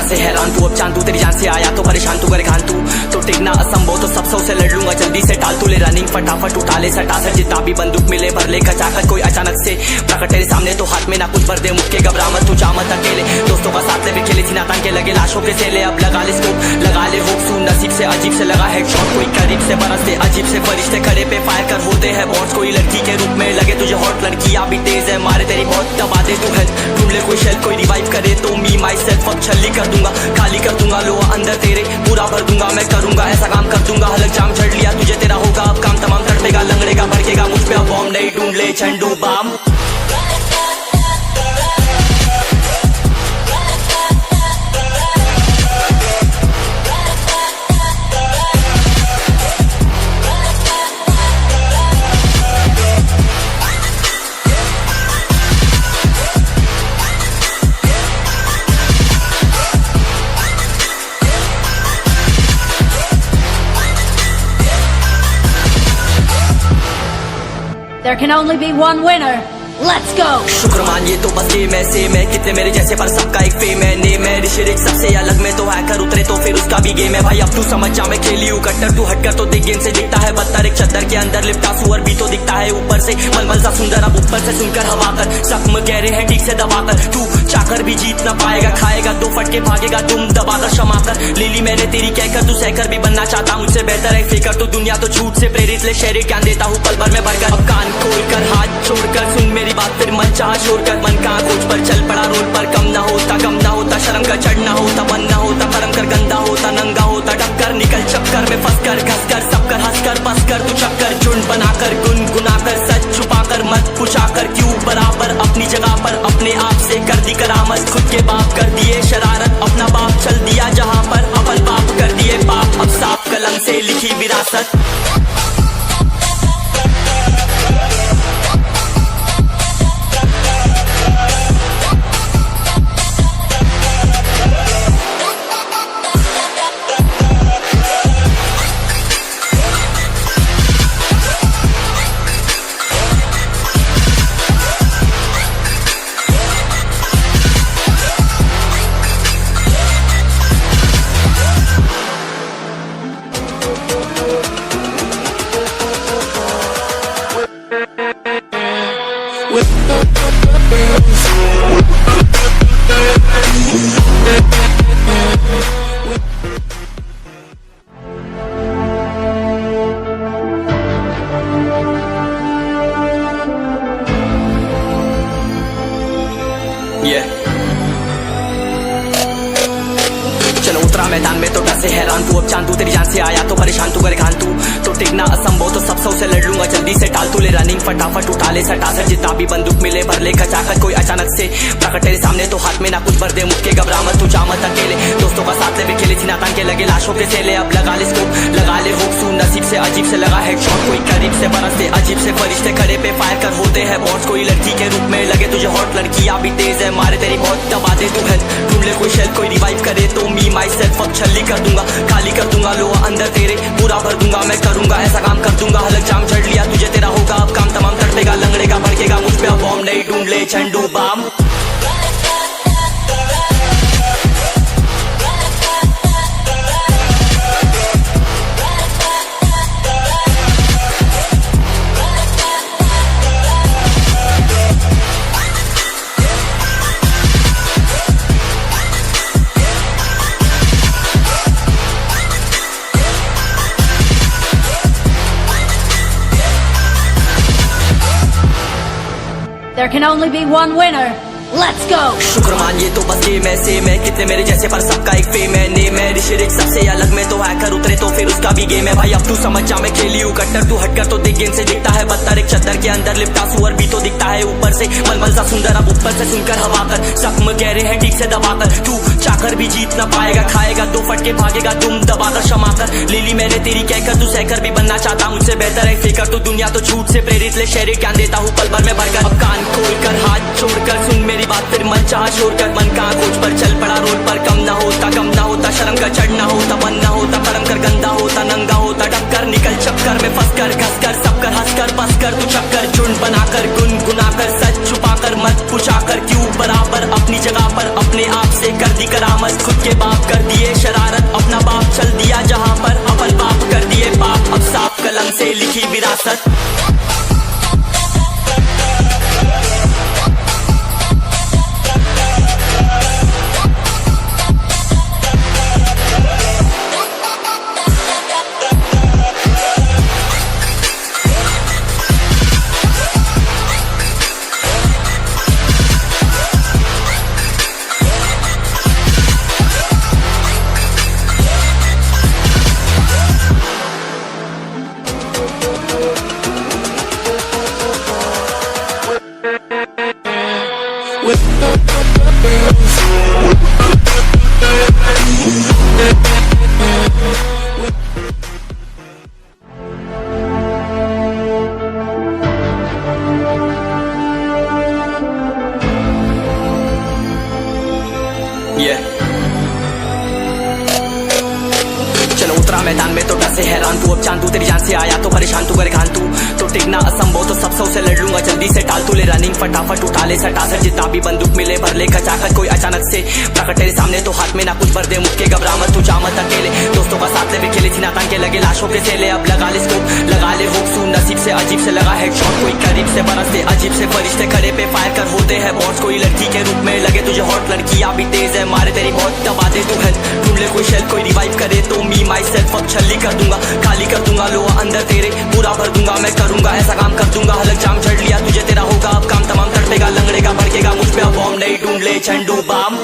से हैरान तू, अब चांद तू तेरी जान से आया तो परेशान तू, करे घान तू तो टिकना असंभव, तो सब से लड़ लूंगा जल्दी से टाल तू, ले रनिंग फटाफट उठा ले सटासट, जितना भी बंदूक मिले भर ले खचाखच, कोई अचानक से प्रकट तेरे सामने तो हाथ में ना कुछ भर दे, मुक्के घबरा मत तू जा मत अकेले, दोस्तों का साथ ले भी खेले सीना तान के लगे लाशों के सेले, अब लगा ले स्कोप लगा ले होप सू, नसीब से अजीब से लगा हेडशॉट, कोई करीब से बरसते अजीब से फरिश्ते खड़े पे फायर कर होते हैं बॉट्स, कोई लड़की के रूप में लगे तुझे हॉट, लड़कियां भी तेज है मारे तेरी बहुत दबा दे तू हेल्थ, ढूंढ ले कोई शेल्फ कोई रिवाइव करे तो मी माई सेल्फ अब छल्ली कर दूंगा, खाली कर दूंगा लोहा अंदर तेरे पूरा भर दूंगा, मैं करूंगा ऐसा काम कर दूंगा, हलक जाम चढ़ लिया तुझे तेरा होगा अब काम तमाम, तड़पेगा लंगड़ेगा भड़केगा मुझ पे अब बॉम्ब नहीं, ढूंढ ले झंडू balm. There can only be one winner. Let's go! शुक्र मानिए तो बस गेम ऐसे मैं कितने मेरे जैसे पर सबका एक फेम है, नेम है ऋषिरिक सबसे अलग में तो हैकर उतरे तो फिर उसका भी गेम है भाई, अब तू समझ जा मैं खेली हूँ कट्टर, तू हटकर तो देख गेम से दिखता है बदतर, एक चद्दर के अंदर लिपटा सुअर भी तो दिखता है ऊपर से मलमल सा सुंदर, अब ऊपर से सुनकर हवा कर जख्म कह रहे हैं ठीक से दबाकर, तू चाकर भी जीत ना पाएगा, खाएगा दो फटके भागेगा तुम दबाकर क्षमा कर, ले ली मैंने तेरी कहकर तू सहकर भी बनना चाहता मुझसे बेहतर है फिकर, तो दुनिया तो झूठ से प्रेरित ले शहर ज्ञान देता हूँ पल भर में भरकर, अब कान खोल कर हाथ छोड़कर सुन मेरी बात, फिर मन छोड़ कर मन का खोज पर चल पड़ा रोड पर, कम ना होता शर्म का चढ़ना होता, बन ना होता कर्म कर गंदा होता, नंगा होता टक्कर निकल चक्कर में फंस कर घस कर सब कर हंस कर बस कर तू चक्कर, झुंड बनाकर गुनगुनाकर सच छुपाकर मत पूछाकर क्यों बराबर अपनी जगह पर, अपने आप से कर दी करामत, खुद के बाप कर दिए शरारत, अपना बाप चल दिया जहाँ पर अपन बाप कर दिए बाप, अब साफ कलम से लिखी विरासत। चलो उतरा मैदान में तो डर से हैरान तू, अब चांद तू तेरी जान से आया तो परेशान तू, करे घान तू तो टिकना असंभव, तो सब से लड़ लूंगा जल्दी से टाल तू, ले रनिंग फटाफट उठा ले सटासट, जितना भी बंदूक मिले भर ले खचाखच, कोई अचानक से प्रकट तेरे सामने तो हाथ में ना कुछ भर दे, मुक्के घबरा मत तू जा मत अकेले, दोस्तों का साथ ले भी खेले सीना तान के लगे लाशों के सेले, अब लगा ले स्कोप लगा ले होप सू, नसीब से अजीब से लगा हेडशॉट, कोई करीब से बरसते अजीब से फरिश्ते खड़े पे फायर कर होते हैं बॉट्स, कोई लड़की के रूप में लगे तुझे हॉट, लड़कियां भी तेज है मारे तेरी बहुत दबा दे तू हेल्थ, ढूंढ ले कोई शेल्फ कोई रिवाइव करे तो मी माई सेल्फ अब छल्ली कर दूंगा, खाली कर दूंगा लोहा अंदर तेरे पूरा भर दूंगा, मैं करूंगा ऐसा काम कर दूंगा, हलक जाम चढ़ लिया तुझे तेरा होगा अब काम तमाम, तड़पेगा लंगड़ेगा भड़केगा मुझ पे अब बॉम्ब नहीं, ढूंढ ले झंडू balm. There can only be one winner. Let's go! शुक्र मानिए तो बस गेम ऐसे मैं कितने मेरे जैसे पर सबका एक फेम है, नेम है ऋषिरिक सबसे अलग में तो हैकर उतरे तो फिर उसका भी गेम है भाई, अब तू समझ जा मैं खेली हूँ कट्टर, तू हटकर तो देख गेम से दिखता है बदतर, एक चद्दर के अंदर लिपटा सुअर भी तो दिखता है ऊपर से मलमल सा सुंदर, अब ऊपर से सुनकर हवा कर जख्म कह रहे हैं ठीक से दबाकर, तू चाकर भी जीत ना पाएगा, खाएगा दो फटके भागेगा तुम दबाकर क्षमा कर, ले ली मैंने तेरी कहकर तू सहकर भी बनना चाहता मुझसे बेहतर है फिकर, तो दुनिया तो झूठ से प्रेरित ले शहर ज्ञान देता हूँ पल भर में भरकर, अब कान खोल कर हाथ छोड़कर सुन मेरी बात, फिर मन चाह छोड़कर मन का खोज पर चल पड़ा रोड पर, कम ना होता शर्म का चढ़ना होता, बन ना होता कर्म कर गंदा होता, नंगा होता टक्कर निकल चक्कर में फंस कर घस कर सब कर हंस कर बस कर तू चक्कर झुंड बनाकर गुनगुनाकर सच छुपाकर मत पूछाकर क्यों बराबर अपनी जगह पर अपने आप से कर दी करामत खुद के बाप कर दिए शरारत अपना बाप चल दिया जहां पर अपन बाप कर दिए बाप अब साफ कलम से लिखी विरासत चलो उतरा मैदान में तो डर से हैरान तू अब जान तू तेरी जान से आया तो परेशान तू करे खान तू तो टिकना असंभव तो सबसे उसे लड़ लूंगा जल्दी से टाल तू ले रनिंग फटाफट उठा ले सटा सर जितना भी बंदूक मिले भर ले खचाखत कोई अचानक से प्रकट तेरे सामने तो हाथ में ना कुछ भर दे मुक्के घबरा मत तू जा मत अकेले दोस्तों का साथ ले भी खेले थी नातान के लगे लाशों के सेले अब लगा ले स्कोप लगा ले होप सू नसीब से अजीब से लगा हेडशॉट कोई करीब से बरसते अजीब से फरिश्ते खड़े पे फायर कर होते हैं बॉस कोई लड़की के रूप में लगे तुझे हॉट लड़कियां भी तेज है मारे तेरी बहुत दबा दे तू हेल्थ ढूंढ ले कोई शेल कोई रिवाइव करे तो मी माई सेल्फ अब छल्ली कर दूंगा खाली कर दूंगा लोहा अंदर तेरे पूरा भर दूंगा मैं करूंगा ऐसा काम कर दूंगा हलक जाम चढ़ लिया तुझे तेरा होगा अब काम तमाम तड़पेगा लंगड़ेगा भड़केगा मुझ पे अब बॉम्ब नहीं ढूंढ ले झंडू balm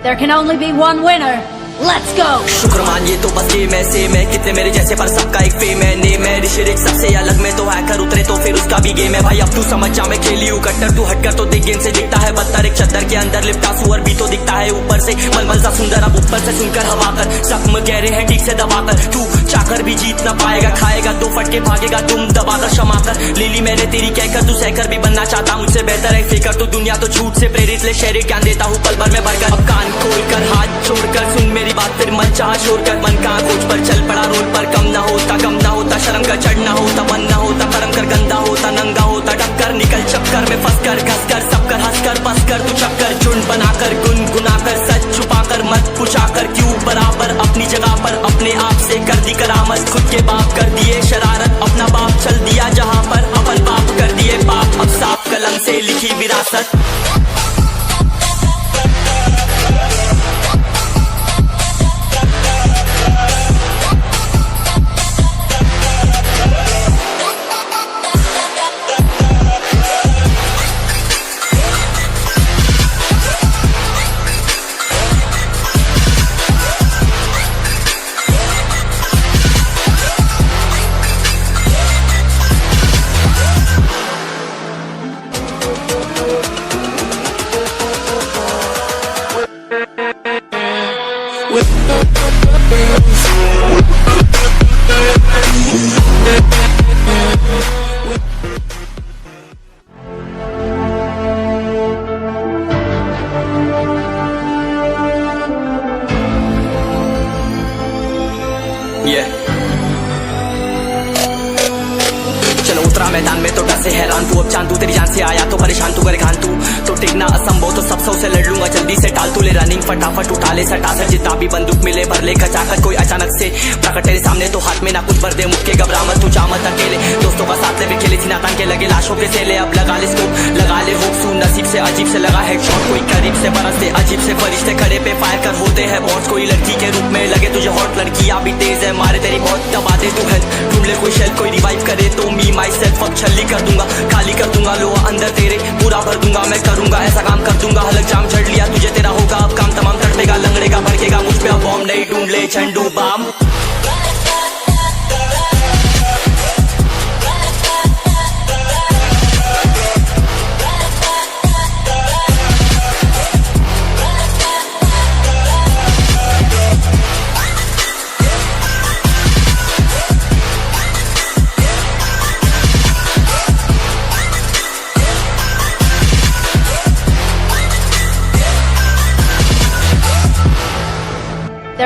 There can only be one winner. Let's go! शुक्र मानिए तो बस गेम ऐसे मैं कितने मेरे जैसे पर सबका एक फेम है नेम है ऋषिरिक सबसे अलग में तो हैकर उतरे तो फिर उसका भी गेम है भाई अब तू समझ जा मैं खेली हूँ कट्टर तू हटकर तो देख गेम से दिखता है बदतर एक चद्दर के अंदर लिपटा सुअर भी तो दिखता है ऊपर से मलमल सा सुंदर अब ऊपर से सुनकर हवा कर जख्म गहरे हैं ठीक से दबाकर तू चाकर भी जीत ना पाएगा खाएगा दो फटके भागेगा तुम दबाकर क्षमा कर ले ली मैंने तेरी कहकर तू सहकर भी बनना चाहता मुझसे बेहतर है फेकर तो दुनिया तो झूठ से प्रेरित ले शहरी ज्ञान देता हूँ पल भर में भरकर अब कान खोलकर हाथ छोड़कर सुन मेरी बात फिर मन चाह शोर कर मन कहाँ खोज पर चल पड़ा रोड पर कम ना होता शर्म का चढ़ना होता मन ना होता कर्म कर गंदा होता नंगा होता टक्कर निकल चक्कर में फंस कर घस कर सब कर हंस कर बस कर तू चक्कर झुंड बनाकर गुनगुनाकर सच छुपाकर मत पूछाकर क्यों बराबर अपनी जगह पर अपने आप से कर दी करामत खुद के बाप कर दिए शरारत अपना बाप चल दिया जहां पर अपन बाप कर दिए बाप अब साफ कलम से लिखी विरासत चलो उतरा मैदान में तो डर से हैरान तू अब जान तू तेरी जान से आया तो परेशान तू करे खान तू तो टिकना असंभव तो सबसे उसे लड़ लूंगा जल्दी से टाल तू ले रनिंग फटाफट उठा ले सटा सर जितना भी बंदूक मिले भर ले खचाखत कोई अचानक से प्रकट तेरे सामने तो हाथ में ना कुछ भर दे मुक्के घबरा मत तू जा मत अकेले दोस्तों का साथ ले भी खेली थी नातान के लगे लाशों के सेले अब लगा ले स्कोप लगा ले होप सू नसीब से अजीब से लगा हेडशॉट कोई करीब से बरसते अजीब से फरिश्ते खड़े पे फायर कर होते हैं बॉस कोई लड़की के रूप में लगे तुझे हॉट लड़कियां भी तेज है मारे तेरी बहुत दबा दे तू हेल्थ ढूंढ ले कोई शेल कोई रिवाइव करे तो मी माई सेल्फ अब छल्ली कर दूंगा खाली कर दूंगा लोहा अंदर तेरे पूरा भर दूंगा मैं करूंगा ऐसा काम कर दूंगा हलक जाम चढ़ लिया तुझे तेरा होगा अब काम तमाम तड़पेगा लंगड़ेगा भड़केगा मुझ पे अब बॉम्ब नहीं ढूंढ ले झंडू balm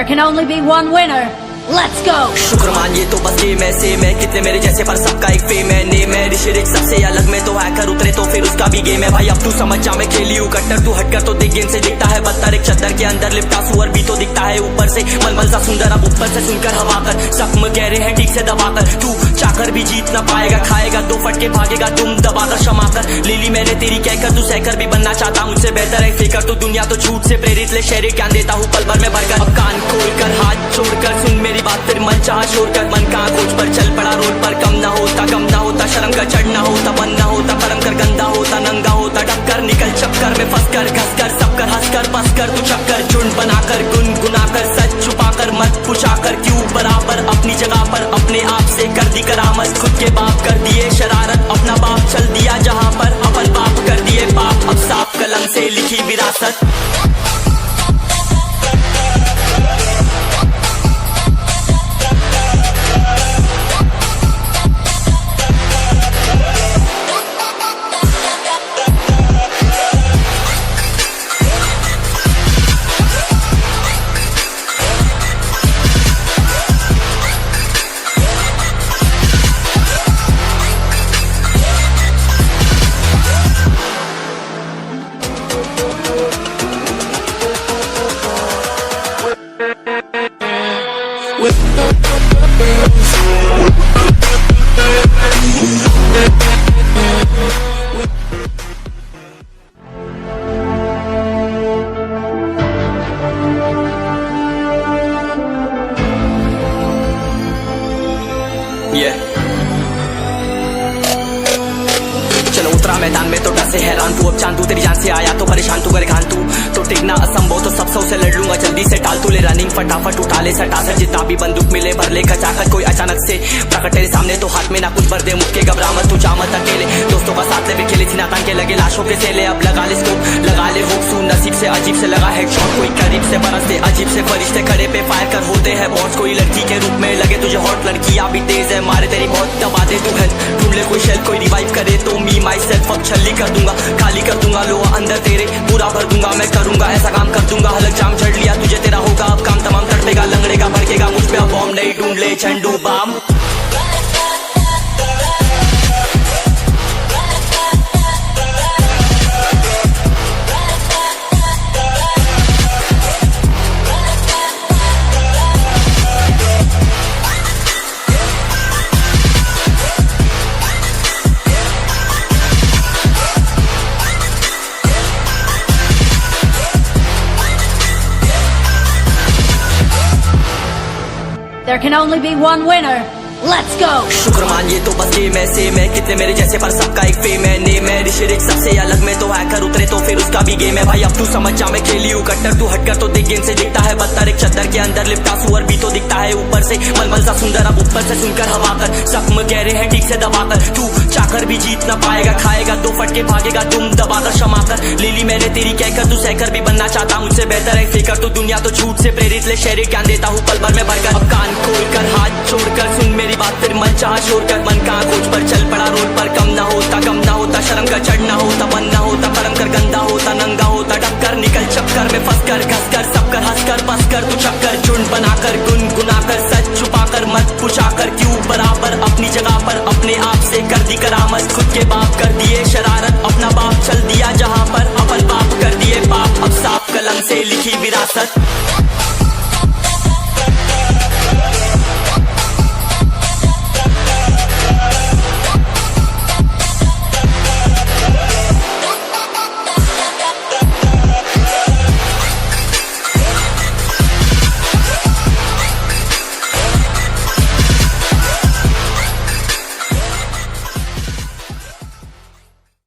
There can only be one winner. Let's go! शुक्र मानिए तो बस गेम ऐसे मैं कितने मेरे जैसे पर सबका एक फेम है नेम है ऋषि रिच सबसे अलग में तो हैकर उतरे तो फिर उसका भी गेम है भाई अब तू समझ जा मैं खेली हूँ कट्टर तू हटकर तो देख गेम से दिखता है बदतर एक चद्दर के अंदर लिपटा सुअर भी तो दिखता है ऊपर से मलमल सा सुंदर अब ऊपर से सुनकर हवा कर जख्म गहरे हैं ठीक से दबाकर तू चाकर भी जीत ना पाएगा खाएगा दो फटके भागेगा तुम दबाकर क्षमा कर ले ली मैंने तेरी कहकर तू सहकर भी बनना चाहता मुझसे बेहतर है फिकर तू दुनिया तो झूठ से प्रेरित ले शेर ज्ञान देता हूँ पल भर में भरकर अब कान खोलकर हाथ छोड़कर सुन मेरी बात फिर मन चाह छोड़कर मन कहाँ खोज पर चल पड़ा रोड पर कम ना होता शर्म का चढ़ना होता बनना होता कर्म कर गंदा होता नंगा होता डक्कर निकल चक्कर में फंस कर घस कर सब कर हंस कर बस कर तू चक्कर झुंड बनाकर गुनगुनाकर सच छुपाकर मत पूछाकर क्यों बराबर अपनी जगह पर अपने आप से कर दी करामत खुद के बाप कर दिए शरारत अपना बाप चल दिया जहाँ पर अपन बाप कर दिए बाप अब साफ कलम से लिखी विरासत चलो उतरा मैदान में तो डर से हैरान तू अब चांद तू तेरी जान से आया तो परेशान तू करे खान तू तो टिकना असंभव तो सब सौ से लड़ लूंगा जल्दी से टाल तू ले रनिंग फटाफट उठा ले सटा सर जितना भी बंदूक मिले भर ले खचाकर कोई अचानक से प्रकट तेरे सामने तो हाथ में ना कुछ भर दे मुक्के घबरा मत तू जा मत अकेले दोस्तों का साथ ले भी खेले थी नातान के लगे लाशों के सेले अब लगा ले स्कोप लगा ले हुक सू नसीब से अजीब से लगा हेडशॉट कोई करीब से बरसते अजीब से फरिश्ते खड़े पे फायर कर होते हैं बॉस कोई लड़की के रूप में लगे तुझे हॉट लड़कियां भी तेज है मारे तेरी बहुत दबा दे तू है ढूंढ ले कोई शेल कोई रिवाइव करे तो मी माई सेल्फ अब छल्ली कर दूंगा खाली कर दूंगा लोहा अंदर तेरे पूरा भर दूंगा मैं करूंगा ऐसा काम कर दूंगा हलक जाम चढ़ लिया तुझे तेरा होगा अब काम तमाम तड़पेगा लंगड़ेगा भड़केगा मुझ पे अब बॉम्ब नहीं ढूंढ ले झंडू balm There can only be one winner. Let's go! शुक्र मानिए तो बस गेम ऐसे मैं कितने मेरे जैसे पर सबका एक फेम है नेम है ऋषि रिच सबसे अलग में तो हैकर उतरे तो फिर उसका भी गेम है भाई अब तू समझ जा मैं खेली हूँ कट्टर तू हटकर तो देख गेम से दिखता है बदतर एक चद्दर के अंदर लिपटा सुअर भी तो दिखता है ऊपर से मलमल सा सुंदर अब ऊपर से सुनकर हवा कर जख्म गहरे हैं ठीक से दबाकर तू चाकर भी जीत ना पाएगा खाएगा दो फटके भागेगा तुम दबाकर क्षमा कर ले ली मैंने तेरी कहकर तू सहकर भी बनना चाहता मुझसे बेहतर है फिकर तू दुनिया तो झूठ से प्रेरित ले शेर ज्ञान देता हूँ पल भर में भरकर अब कान खोलकर हाथ छोड़कर सुन मेरी बात फिर मन चाह छोड़कर मन कहाँ खोज पर चल पड़ा रोड पर कम ना होता शर्म का चढ़ना होता बनना होता कर्म कर गंदा होता नंगा होता डक्कर निकल चक्कर में फंस कर घस कर सब कर हंस कर बस कर तू चक्कर झुंड बनाकर गुनगुनाकर सच छुपाकर मत पूछाकर क्यों बराबर अपनी जगह पर अपने आप से कर दी करामत खुद के बाप कर दिए शरारत अपना बाप चल दिया जहाँ पर अपन बाप कर दिए बाप अब साफ कलम से लिखी विरासत